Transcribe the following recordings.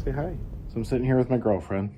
say hi. So I'm sitting here with my girlfriend.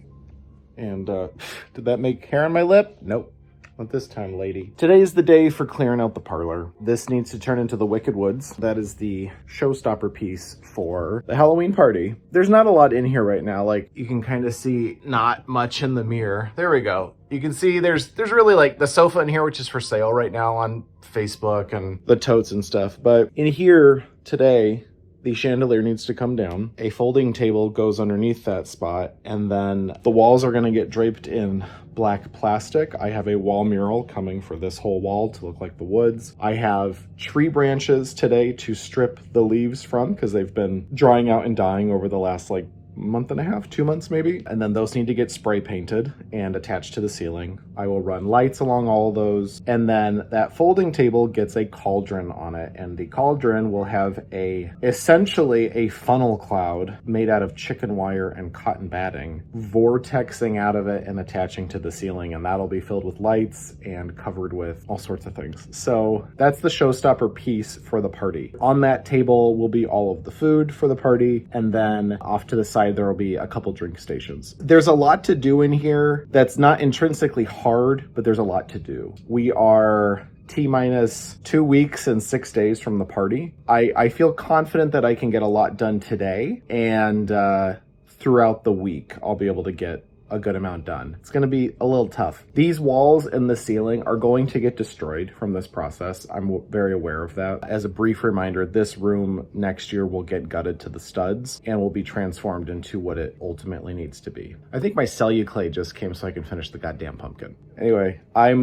And did that make hair on my lip? Nope. Not this time, lady. Today is the day for clearing out the parlor. This needs to turn into the Wicked Woods. That is the showstopper piece for the Halloween party. There's not a lot in here right now. Like, you can kind of see not much in the mirror. There we go. You can see there's really like the sofa in here, which is for sale right now on Facebook, and the totes and stuff. But in here today, the chandelier needs to come down. A folding table goes underneath that spot, and then the walls are gonna get draped in black plastic. I have a wall mural coming for this whole wall to look like the woods. I have tree branches today to strip the leaves from because they've been drying out and dying over the last like month and a half, 2 months maybe. And then those need to get spray painted and attached to the ceiling. I will run lights along all of those. And then that folding table gets a cauldron on it. And the cauldron will have essentially a funnel cloud made out of chicken wire and cotton batting, vortexing out of it and attaching to the ceiling. And that'll be filled with lights and covered with all sorts of things. So that's the showstopper piece for the party. On that table will be all of the food for the party. And then off to the side, there will be a couple drink stations. There's a lot to do in here that's not intrinsically hard, but there's a lot to do. We are T-minus 2 weeks and 6 days from the party. I feel confident that I can get a lot done today, and throughout the week, I'll be able to get a good amount done. It's going to be a little tough. These walls and the ceiling are going to get destroyed from this process. I'm very aware of that. As a brief reminder, this room next year will get gutted to the studs and will be transformed into what it ultimately needs to be. I think my celluclay just came so I can finish the goddamn pumpkin. Anyway, I'm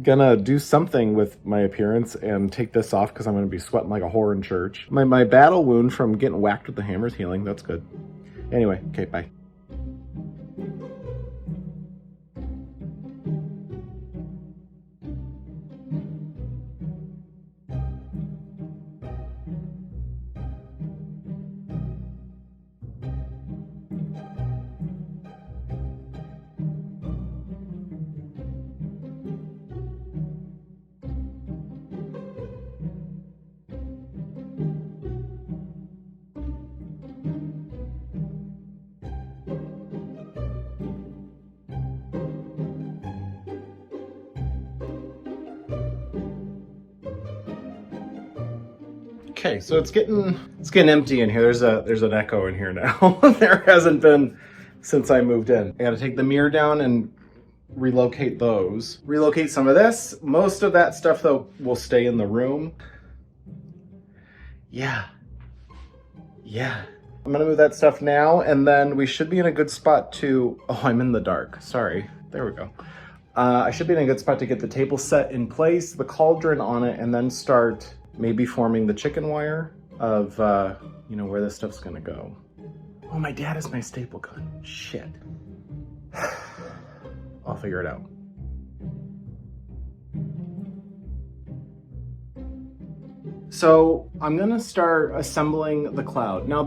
gonna do something with my appearance and take this off because I'm gonna be sweating like a whore in church. My battle wound from getting whacked with the hammer is healing. That's good. Anyway, okay, bye. Okay, so it's getting empty in here. There's an echo in here now. There hasn't been since I moved in. I gotta take the mirror down and relocate those. Relocate some of this. Most of that stuff though will stay in the room. Yeah. I'm gonna move that stuff now, and then we should be in a good spot to, oh, I'm in the dark. Sorry, there we go. I should be in a good spot to get the table set in place, the cauldron on it, and then start maybe forming the chicken wire of, where this stuff's gonna go. Oh, my dad is my staple gun. Shit. I'll figure it out. So I'm gonna start assembling the cloud. Now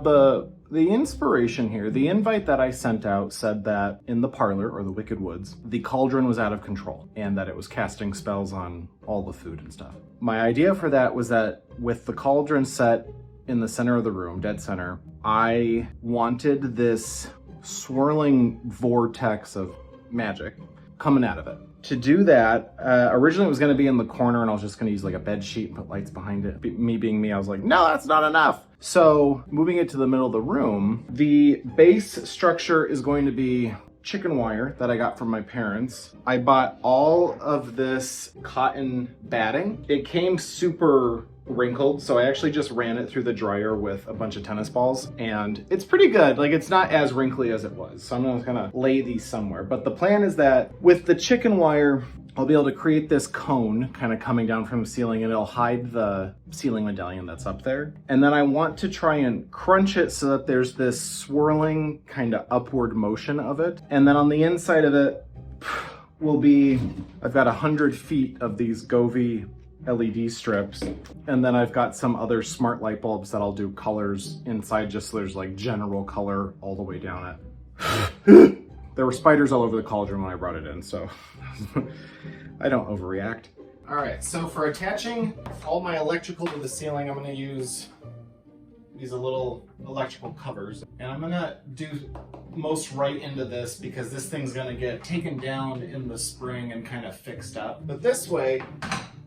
the inspiration here, the invite that I sent out said that in the parlor, or the Wicked Woods, the cauldron was out of control and that it was casting spells on all the food and stuff. My idea for that was that with the cauldron set in the center of the room, dead center, I wanted this swirling vortex of magic coming out of it. To do that, originally it was going to be in the corner and I was just going to use like a bed sheet and put lights behind it. Me being me, I was like, no, that's not enough. So moving it to the middle of the room, the base structure is going to be chicken wire that I got from my parents. I bought all of this cotton batting. It came super wrinkled, so I actually just ran it through the dryer with a bunch of tennis balls, and it's pretty good. Like, it's not as wrinkly as it was, so I'm just gonna lay these somewhere. But the plan is that with the chicken wire, I'll be able to create this cone kind of coming down from the ceiling, and it'll hide the ceiling medallion that's up there. And then I want to try and crunch it so that there's this swirling kind of upward motion of it. And then on the inside of it will be, I've got 100 feet of these Govee LED strips, and then I've got some other smart light bulbs that I'll do colors inside, just so there's like general color all the way down it. There were spiders all over the cauldron when I brought it in, so I don't overreact. All right, so for attaching all my electrical to the ceiling, I'm gonna use these little electrical covers. And I'm gonna do most right into this because this thing's gonna get taken down in the spring and kind of fixed up. But this way,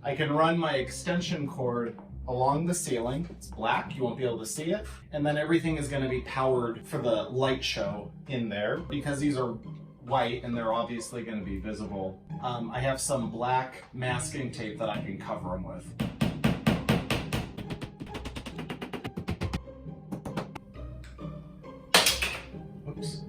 I can run my extension cord along the ceiling. It's black, you won't be able to see it. And then everything is gonna be powered for the light show in there. Because these are white and they're obviously gonna be visible, I have some black masking tape that I can cover them with. Oops.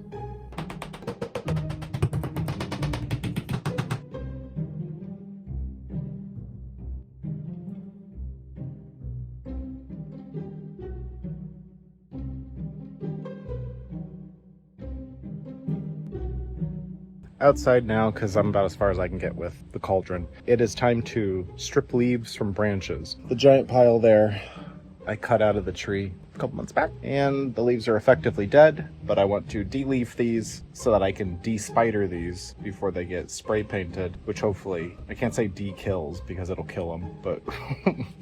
Outside now, because I'm about as far as I can get with the cauldron. It is time to strip leaves from branches. The giant pile there, I cut out of the tree a couple months back, and the leaves are effectively dead, but I want to de-leaf these so that I can de-spider these before they get spray painted, which hopefully, I can't say de-kills because it'll kill them, but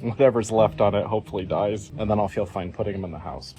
whatever's left on it hopefully dies, and then I'll feel fine putting them in the house.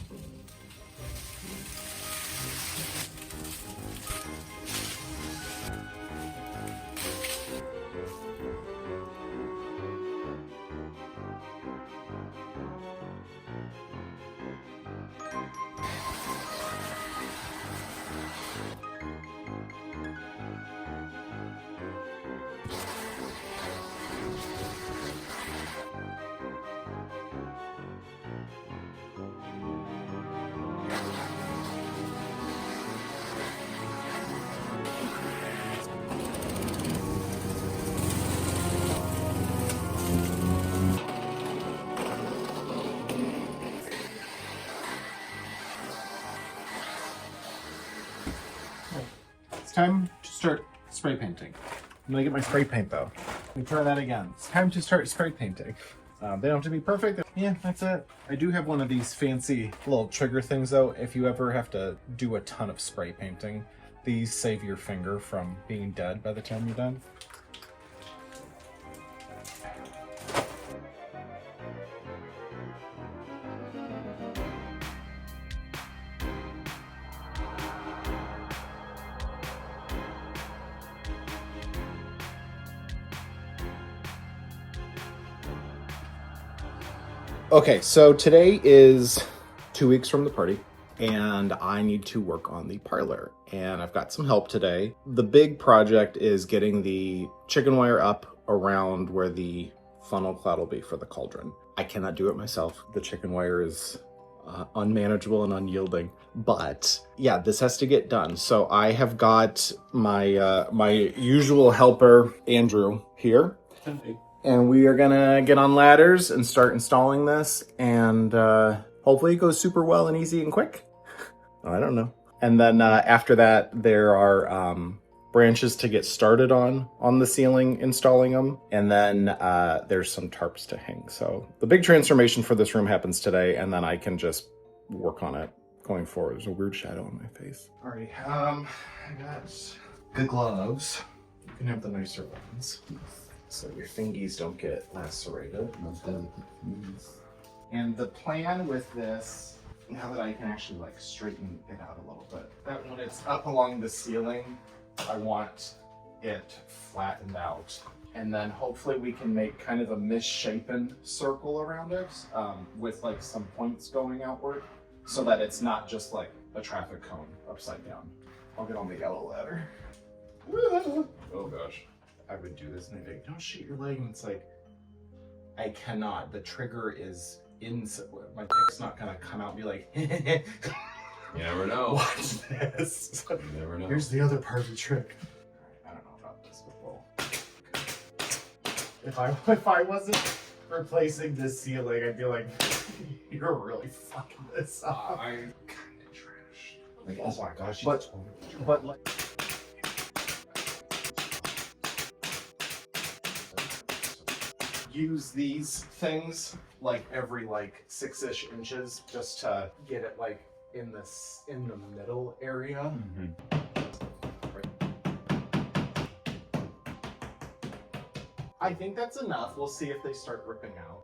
It's time to start spray painting. I'm gonna get my spray paint though. Let me try that again. It's time to start spray painting. They don't have to be perfect. Yeah, that's it. I do have one of these fancy little trigger things though. If you ever have to do a ton of spray painting, these save your finger from being dead by the time you're done. Okay, so today is 2 weeks from the party, and I need to work on the parlor, and I've got some help today. The big project is getting the chicken wire up around where the funnel cloud will be for the cauldron. I cannot do it myself. The chicken wire is unmanageable and unyielding, but yeah, this has to get done. So I have got my my usual helper, Andrew, here. And we are gonna get on ladders and start installing this, and hopefully it goes super well and easy and quick. I don't know. And then after that, there are branches to get started on the ceiling, installing them, and then there's some tarps to hang. So the big transformation for this room happens today, and then I can just work on it going forward. There's a weird shadow on my face. All right, I got good gloves. You can have the nicer ones, so your fingies don't get lacerated. And the plan with this, now that I can actually like straighten it out a little bit, that when it's up along the ceiling, I want it flattened out. And then hopefully we can make kind of a misshapen circle around it with like some points going outward so that it's not just like a traffic cone upside down. I'll get on the yellow ladder. Oh gosh. I would do this and they'd be like, don't shoot your leg. And it's like, I cannot. The trigger is in, my dick's not gonna come out and be like, you never know. Watch this. You never know. Here's the other part of the trick. I don't know about this, but well. If I wasn't replacing this ceiling, I'd be like, you're really fucking this up. I'm kinda trash. Like, oh my gosh, but like, use these things like every like 6-ish inches just to get it like in the middle area. I think that's enough. We'll see if they start ripping out.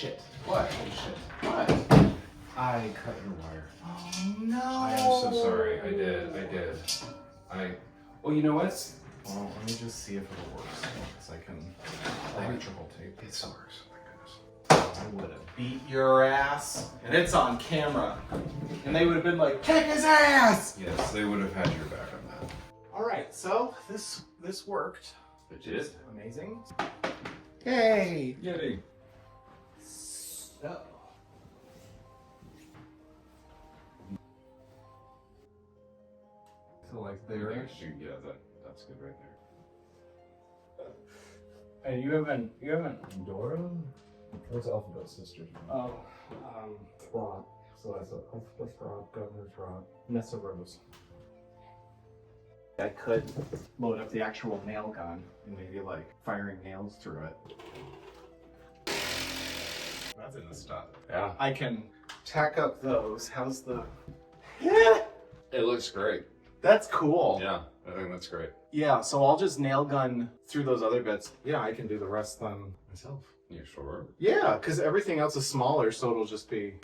shit. What? Holy shit. What? I cut your wire. Oh no. I am so sorry. I did. Well, you know what? Well, let me just see if it works. Because I can electrical tape. It still works. Oh my goodness. I would have beat your ass. And it's on camera. And they would have been like, kick his ass! Yes, they would have had your back on that. Alright, so this worked. It did? Amazing. Yay! Yay. So. So like There, there. actually, yeah, that's good right there. Hey, you haven't Dora? What's Alphabet Sisters? Rock. So that's Elspeth Rock, Governor's Rock, Nessa Rose. I could load up the actual nail gun and maybe like firing nails through it. That's in the stuff. Yeah. I can tack up those. How's the... It looks great. That's cool. Yeah, I think that's great. Yeah, so I'll just nail gun through those other bits. Yeah, I can do the rest then myself. You sure? Yeah, because everything else is smaller, so it'll just be...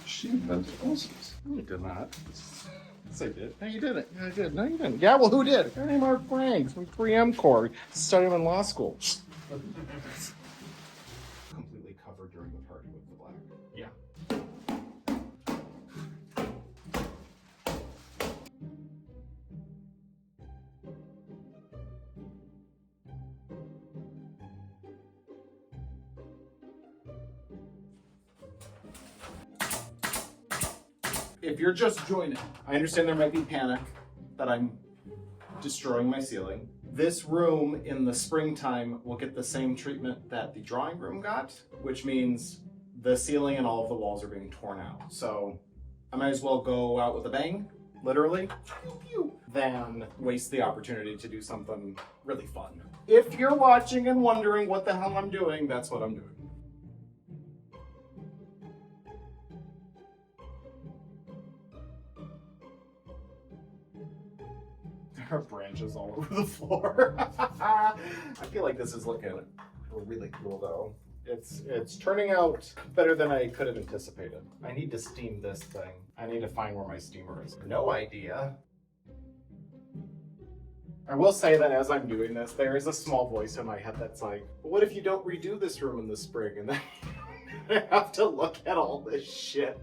She invented ulcers. No, you did not. Yes, I did. No, you didn't. Yeah, I did. No, you didn't. Yeah, well, who did? Her name Mark Franks from 3M Corps. Studied in law school. Completely covered during the party with the black. Yeah. If you're just joining, I understand there might be panic that I'm destroying my ceiling. This room in the springtime will get the same treatment that the drawing room got, which means the ceiling and all of the walls are being torn out. So I might as well go out with a bang, literally, pew, pew, than waste the opportunity to do something really fun. If you're watching and wondering what the hell I'm doing, that's what I'm doing. There are branches all over the floor. I feel like this is looking really cool though. It's turning out better than I could have anticipated. I need to steam this thing. I need to find where my steamer is. No idea. I will say that as I'm doing this, there is a small voice in my head that's like, well, what if you don't redo this room in the spring? And then I have to look at all this shit.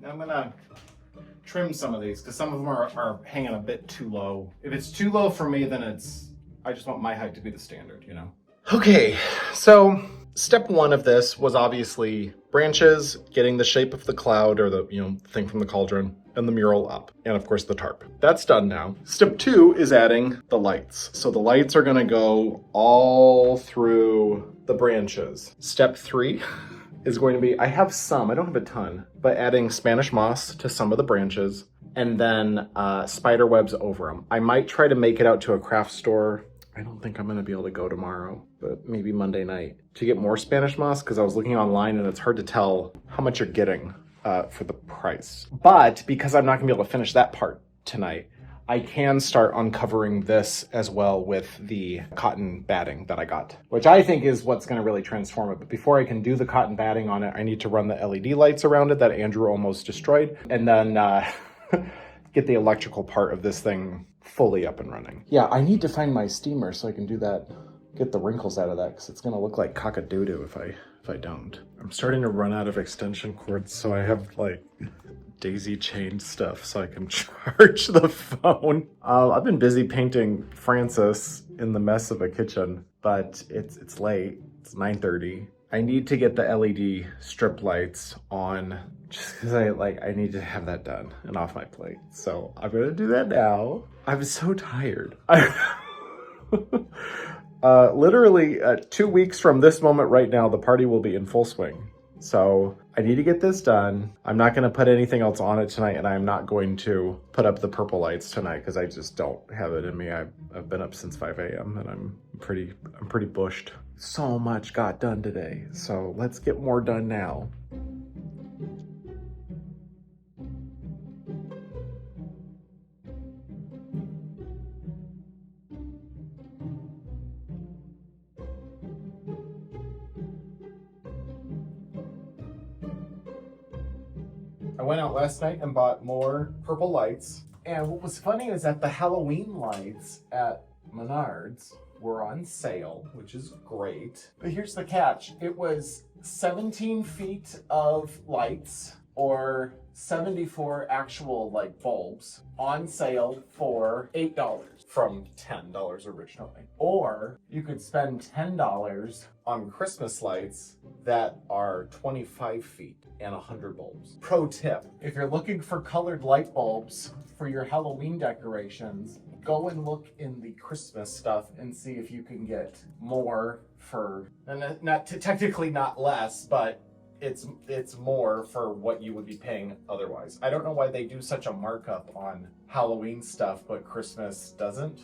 I'm gonna trim some of these because some of them are hanging a bit too low. If it's too low for me, then I just want my height to be the standard, you know? Okay, so step one of this was obviously branches, getting the shape of the cloud or the, thing from the cauldron, and the mural up, and of course the tarp. That's done now. Step two is adding the lights. So the lights are gonna go all through the branches. Step three is going to be, I don't have a ton, but adding Spanish moss to some of the branches and then spider webs over them. I might try to make it out to a craft store. I don't think I'm gonna be able to go tomorrow, but maybe Monday night to get more Spanish moss because I was looking online and it's hard to tell how much you're getting for the price. But because I'm not gonna be able to finish that part tonight, I can start uncovering this as well with the cotton batting that I got, which I think is what's going to really transform it. But before I can do the cotton batting on it, I need to run the LED lights around it that Andrew almost destroyed, and then get the electrical part of this thing fully up and running. Yeah, I need to find my steamer so I can do that, get the wrinkles out of that, because it's going to look like cock-a-doodle if I don't. I'm starting to run out of extension cords, so I have like daisy chained stuff so I can charge the phone. I've been busy painting Francis in the mess of a kitchen, but it's late. It's 9:30. I need to get the LED strip lights on just because I need to have that done and off my plate. So I'm gonna do that now. I'm so tired. Literally 2 weeks from this moment right now, the party will be in full swing. So I need to get this done. I'm not going to put anything else on it tonight, and I'm not going to put up the purple lights tonight because I just don't have it in me. I've been up since 5 a.m. and I'm pretty bushed. So much got done today. So let's get more done now. I went out last night and bought more purple lights. And what was funny is that the Halloween lights at Menards were on sale, which is great. But here's the catch. It was 17 feet of lights or 74 actual like bulbs on sale for $8 from $10 originally. Or you could spend $10 on Christmas lights that are 25 feet and 100 bulbs. Pro tip, if you're looking for colored light bulbs for your Halloween decorations, go and look in the Christmas stuff and see if you can get more for, and not technically not less, but it's more for what you would be paying otherwise. I don't know why they do such a markup on Halloween stuff, but Christmas doesn't.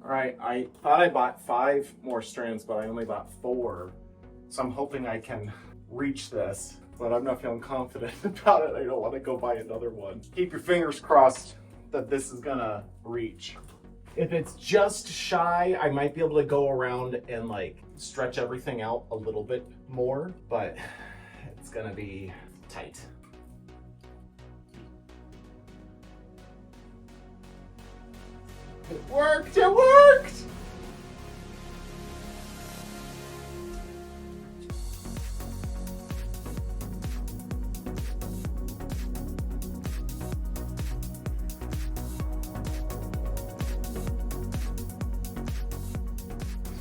All right, I thought I bought 5 more strands, but I only bought 4. So I'm hoping I can reach this, but I'm not feeling confident about it. I don't want to go buy another one. Keep your fingers crossed that this is gonna reach. If it's just shy, I might be able to go around and like stretch everything out a little bit more, but it's gonna be tight. It worked, it worked!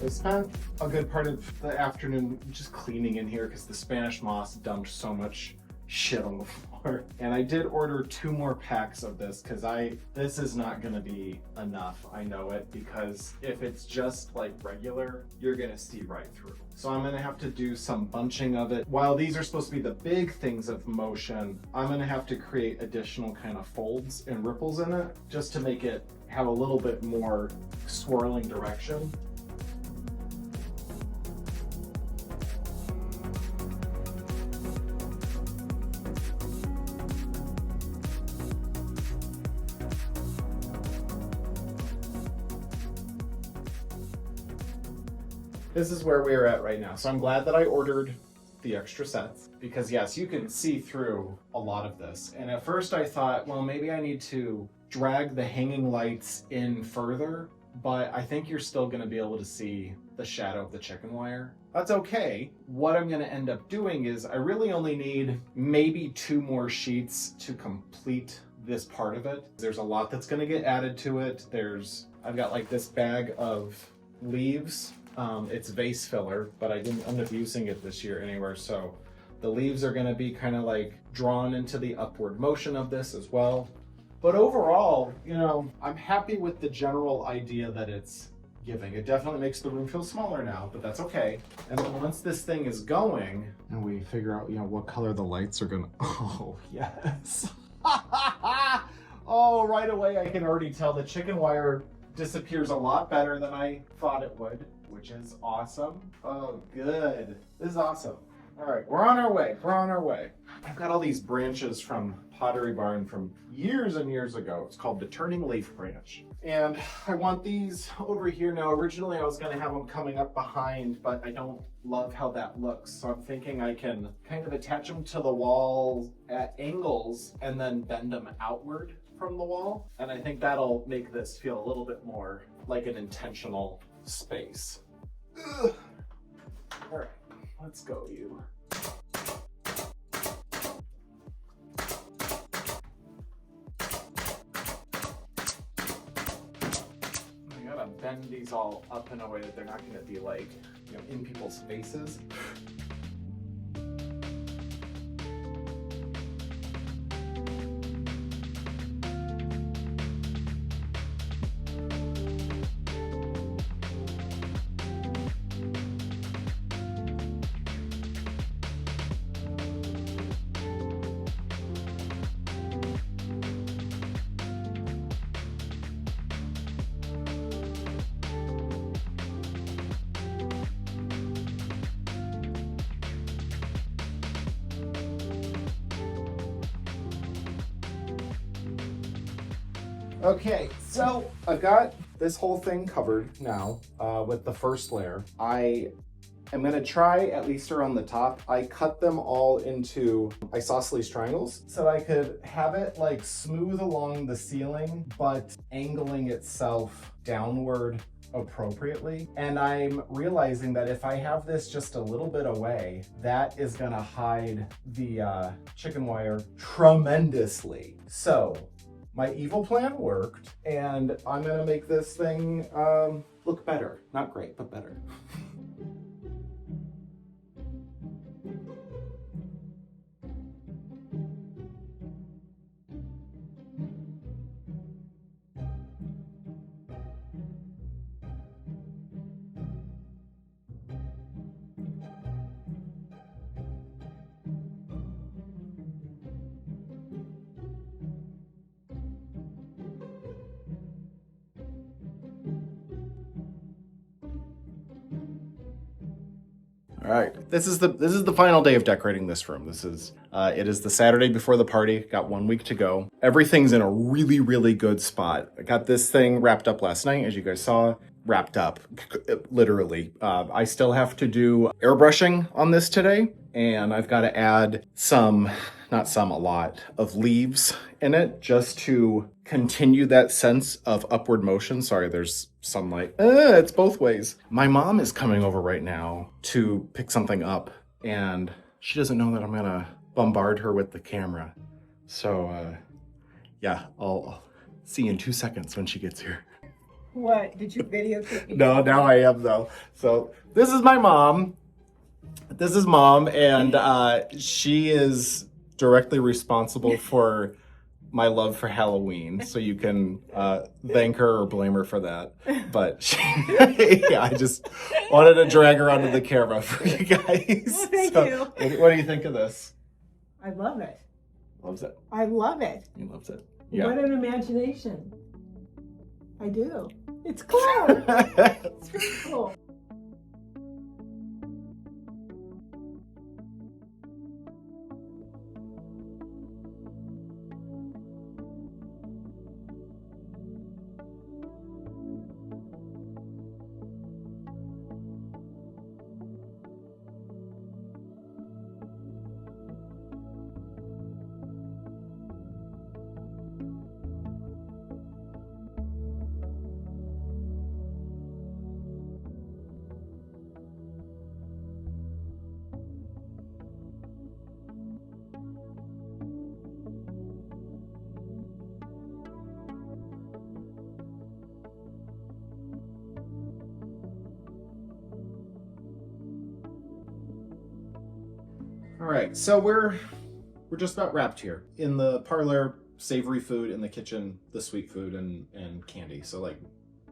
I spent a good part of the afternoon just cleaning in here because the Spanish moss dumped so much shit on the floor. And I did order 2 more packs of this because this is not gonna be enough. I know it, because if it's just like regular, you're gonna see right through. So I'm gonna have to do some bunching of it. While these are supposed to be the big things of motion, I'm gonna have to create additional kind of folds and ripples in it just to make it have a little bit more swirling direction. This is where we're at right now. So I'm glad that I ordered the extra sets because yes, you can see through a lot of this. And at first I thought, well, maybe I need to drag the hanging lights in further, but I think you're still gonna be able to see the shadow of the chicken wire. That's okay. What I'm gonna end up doing is I really only need maybe 2 more sheets to complete this part of it. There's a lot that's gonna get added to it. I've got like this bag of leaves. It's vase filler, but I didn't end up using it this year anywhere. So the leaves are gonna be kind of like drawn into the upward motion of this as well. But overall, you know, I'm happy with the general idea that it's giving. It definitely makes the room feel smaller now, but that's okay. And then once this thing is going and we figure out, you know, what color the lights are gonna, oh yes. Oh, right away I can already tell the chicken wire disappears a lot better than I thought it would, which is awesome. Oh, good. This is awesome. All right, we're on our way. We're on our way. I've got all these branches from Pottery Barn from years and years ago. It's called the Turning Leaf Branch. And I want these over here now. Originally, I was going to have them coming up behind, but I don't love how that looks. So I'm thinking I can kind of attach them to the wall at angles and then bend them outward from the wall. And I think that'll make this feel a little bit more like an intentional space. Ugh. All right, let's go, you. I gotta bend these all up in a way that they're not gonna be like, you know, in people's faces. Okay, so I've got this whole thing covered now with the first layer. I'm gonna try, at least around the top, I cut them all into isosceles triangles so I could have it like smooth along the ceiling, but angling itself downward appropriately. And I'm realizing that if I have this just a little bit away, that is gonna hide the chicken wire tremendously. So my evil plan worked, and I'm gonna make this thing look better. Not great, but better. All right, this is the final day of decorating this room. It is the Saturday before the party. Got 1 week to go. Everything's in a really good spot. I got this thing wrapped up last night, as you guys saw. Wrapped up, literally. I still have to do airbrushing on this today, and I've got to add a lot of leaves in it just to continue that sense of upward motion. Sorry, there's sunlight. It's both ways. My mom is coming over right now to pick something up, and she doesn't know that I'm gonna bombard her with the camera. So, yeah, I'll see you in 2 seconds when she gets here. What? Did you videotape me? No, now I am though. So this is my mom. This is mom, and she is directly responsible for my love for Halloween. So you can thank her or blame her for that. But yeah, I just wanted to drag her onto the camera for you guys. Well, thank you. What do you think of this? I love it. Loves it. I love it. He loves it. Yeah. What an imagination. I do. It's cool. It's really cool. All right, so we're just about wrapped here. In the parlor, savory food. In the kitchen, the sweet food and candy. So like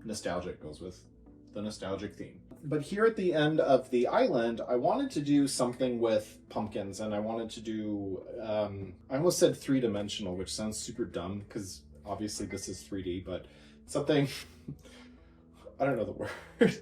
nostalgic goes with the nostalgic theme. But here at the end of the island, I wanted to do something with pumpkins, and I wanted to do, I almost said 3-dimensional, which sounds super dumb because obviously this is 3D, but something, I don't know the word.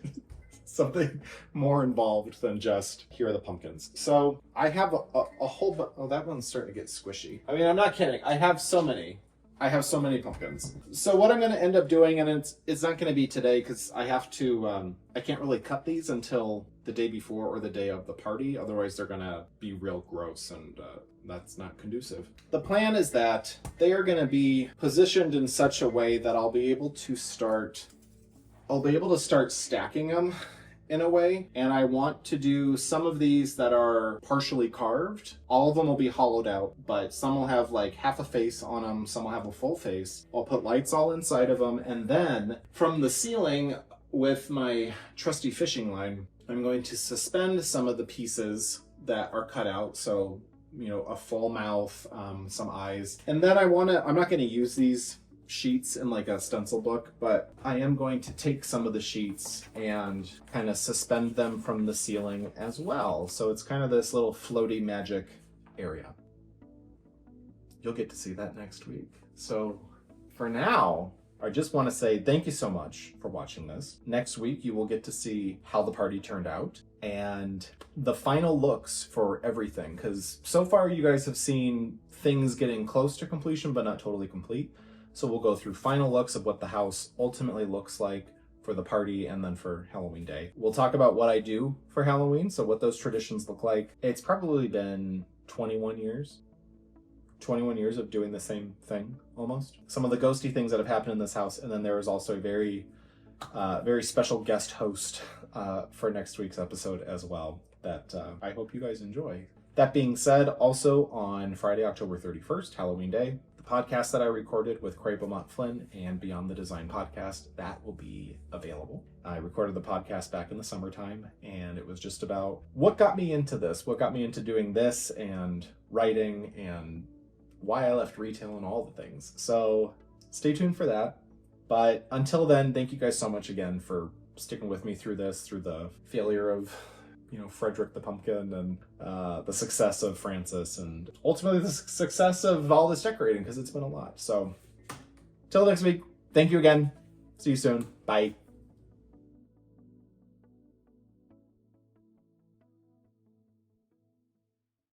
Something more involved than just here are the pumpkins. So I have a whole oh, that one's starting to get squishy. I mean, I'm not kidding. I have so many pumpkins. So what I'm going to end up doing, and it's not going to be today because I have to, I can't really cut these until the day before or the day of the party. Otherwise they're going to be real gross, and that's not conducive. The plan is that they are going to be positioned in such a way that I'll be able to start stacking them in a way. And I want to do some of these that are partially carved. All of them will be hollowed out, but some will have like half a face on them. Some will have a full face. I'll put lights all inside of them. And then from the ceiling with my trusty fishing line, I'm going to suspend some of the pieces that are cut out. So, you know, a full mouth, some eyes. And then I'm not going to use these sheets in like a stencil book, but I am going to take some of the sheets and kind of suspend them from the ceiling as well. So it's kind of this little floaty magic area. You'll get to see that next week. So for now, I just want to say thank you so much for watching this. Next week, you will get to see how the party turned out and the final looks for everything. Because so far you guys have seen things getting close to completion, but not totally complete. So we'll go through final looks of what the house ultimately looks like for the party and then for Halloween Day. We'll talk about what I do for Halloween, so what those traditions look like. It's probably been 21 years. 21 years of doing the same thing, almost. Some of the ghosty things that have happened in this house, and then there is also a very special guest host for next week's episode as well that I hope you guys enjoy. That being said, also on Friday, October 31st, Halloween Day, the podcast that I recorded with Craig Beaumont Flynn and Beyond the Design podcast, that will be available. I recorded the podcast back in the summertime, and it was just about what got me into this, what got me into doing this and writing and why I left retail and all the things. So stay tuned for that. But until then, thank you guys so much again for sticking with me through this, through the failure of, Frederick the Pumpkin and the success of Francis and ultimately the success of all this decorating, because it's been a lot. So till next week, thank you again. See you soon. Bye.